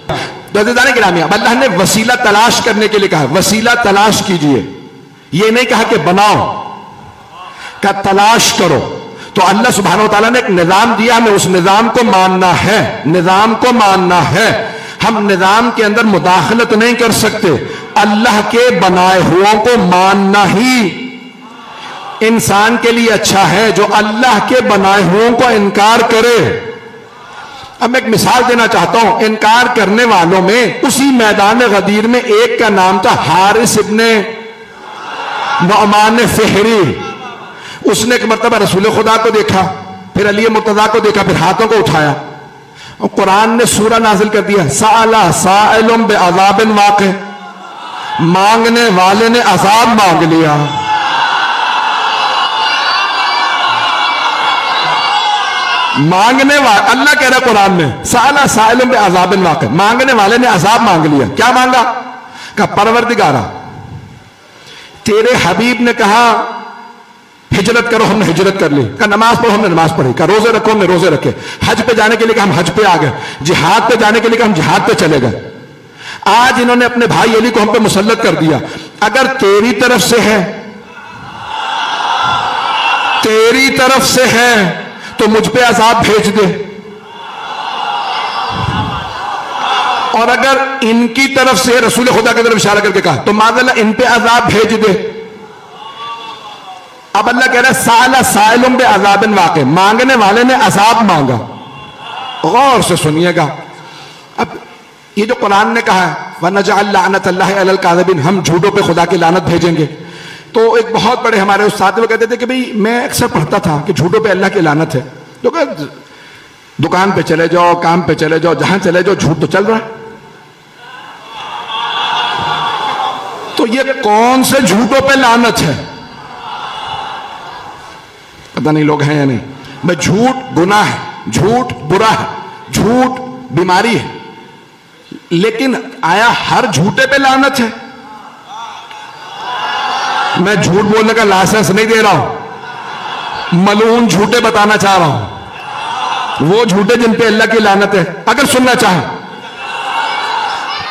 तो अज़ीज़ान गिरामी, अब अल्लाह ने वसीला तलाश करने के लिए कहा, वसीला तलाश कीजिए। ये नहीं कहा कि बनाओ, का तलाश करो। तो अल्लाह सुब्हानहू व तआला ने एक निजाम दिया, हमें उस निजाम को मानना है, निजाम को मानना है। हम निजाम के अंदर मुदाखलत नहीं कर सकते। अल्लाह के बनाए हुओं को मानना ही इंसान के लिए अच्छा है। जो अल्लाह के बनाए हुओं को इनकार करे, अब मैं एक मिसाल देना चाहता हूं। इनकार करने वालों में उसी मैदान गदीर में एक का नाम था हारिस इब्ने नुअमान फ़िहरी। उसने एक मर्तबा रसूल खुदा को देखा, फिर अली मुर्तजा को देखा, फिर हाथों को उठाया और कुरान ने सूरा नाजिल कर दिया, साला साइलुम बिअज़ाबिन वाक़ि, मांगने वाले ने अजाब मांग लिया। मांगने वाले, अल्लाह कह रहा कुरान में, साला साइलुम बिअज़ाबिन वाक़ि, मांगने वाले ने अजाब मांग लिया। क्या मांगा? कहा परवरदिगारा, तेरे हबीब ने कहा हिजरत करो, हमने हिजरत कर ली। का नमाज पढ़ो, हमने नमाज पढ़ी। का रोजे रखो, हमने रोजे रखे। हज पे जाने के लिए हम हज पे आ गए। जिहाद पे जाने के लिए हम जिहाद पे चले गए। आज इन्होंने अपने भाई अली को हम पे मुसल्लत कर दिया। अगर तेरी तरफ से है, तेरी तरफ से है तो मुझ पे अजाब भेज दे, और अगर इनकी तरफ से, रसूल खुदा की तरफ इशारा करके कहा, तो माज़अल्लाह इन पे अजाब भेज दे। अब अल्लाह कह रहा है साला साइलुम बिअज़ाबिन वाक़ि, मांगने वाले ने अजाब मांगा। गौर से सुनिएगा। अब ये जो कुरान ने कहा है वनजअल लानतल्लाहि अलल काज़िबीन, हम झूठों पे खुदा की लानत भेजेंगे। तो एक बहुत बड़े हमारे उस्ताद वो कहते थे कि भाई मैं अक्सर पढ़ता था कि झूठों पे अल्लाह की लानत है। तो दुकान पे चले जाओ, काम पे चले जाओ, जहां चले जाओ, झूठ तो चल रहा है। तो ये कौन से झूठों पे लानत है? पता नहीं लोग हैं या नहीं। भाई झूठ गुनाह है, झूठ बुरा है, झूठ बीमारी है, लेकिन आया हर झूठे पे लानत है? मैं झूठ बोलने का लाइसेंस नहीं दे रहा हूं, मलून झूठे बताना चाह रहा हूं, वो झूठे जिन पे अल्लाह की लानत है। अगर सुनना चाहे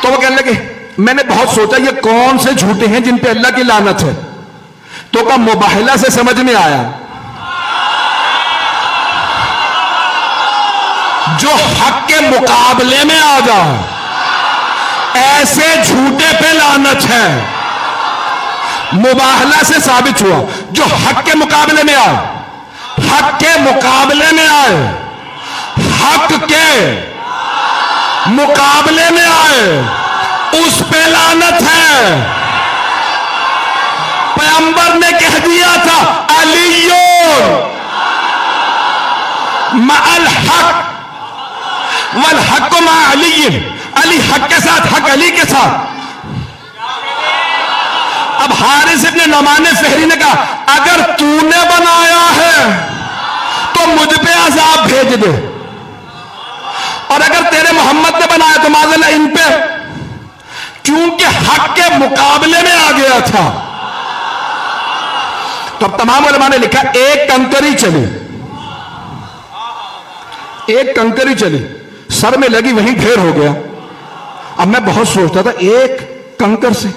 तो वो कहने लगे मैंने बहुत सोचा ये कौन से झूठे हैं जिन पे अल्लाह की लानत है। तो का मुबाहला से समझ में आया, जो हक के मुकाबले में आ जाए, ऐसे झूठे पे लानत है। मुबाहला से साबित हुआ जो हक के मुकाबले में आए, हक के मुकाबले में आए, हक के मुकाबले में आए, उस पे लानत है। पैगंबर ने कह दिया था अलियुन मअल हक वल हक मा अली, अली हक के साथ, हक अली के साथ। अब हारिस इब्ने नुअमान फ़िहरी ने कहा अगर तूने बनाया है तो मुझ पे अजाब भेज दे, और अगर तेरे मोहम्मद ने बनाया तो माज़अल्लाह इन पे, क्योंकि हक के मुकाबले में आ गया था। तो अब तमाम उलमा ने लिखा एक कंकरी चली, एक कंकरी चली, सर में लगी, वहीं ढेर हो गया। अब मैं बहुत सोचता था एक कंकर से,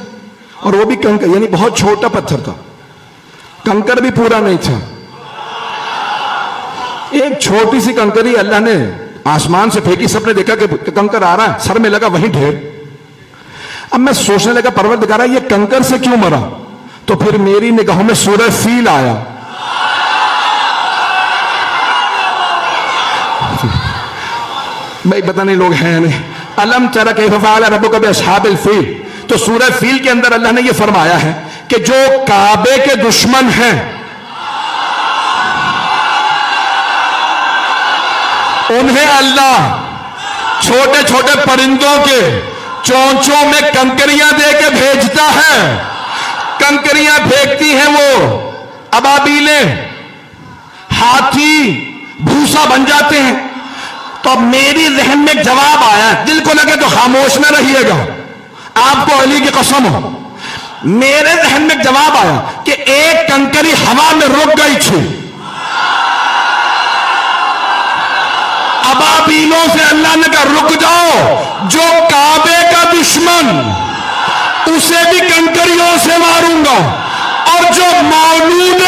और वो भी कंकर यानी बहुत छोटा पत्थर था, कंकर भी पूरा नहीं था। एक छोटी सी कंकरी अल्लाह ने आसमान से फेंकी, सबने देखा कि कंकर आ रहा है, सर में लगा, वहीं ढेर। अब मैं सोचने लगा परवरदिगारा ये कंकर से क्यों मरा? तो फिर मेरी निगाहों में सूरह फील आया। भाई पता नहीं लोग हैं नहीं। अलम तरा कैफ़ फ़अल रब्बुका बिअस्हाबिल फील, तो सूरह फील के अंदर अल्लाह ने यह फरमाया है कि जो काबे के दुश्मन हैं उन्हें अल्लाह छोटे छोटे परिंदों के चोंचों में कंकरियां दे के भेजता है। कंकरियां फेंकती हैं वो अबाबीलें, हाथी भूसा बन जाते हैं। तो अब मेरी जहन में जवाब आया, दिल को लगे तो खामोश न रहिएगा, आपको अली की कसम हो। मेरे जहन में जवाब आया कि एक कंकरी हवा में रुक गई थी, अबाबीलों से अल्लाह ने कहा रुक जाओ, जो उसे भी कंकरियों से मारूंगा, और जो मौलूद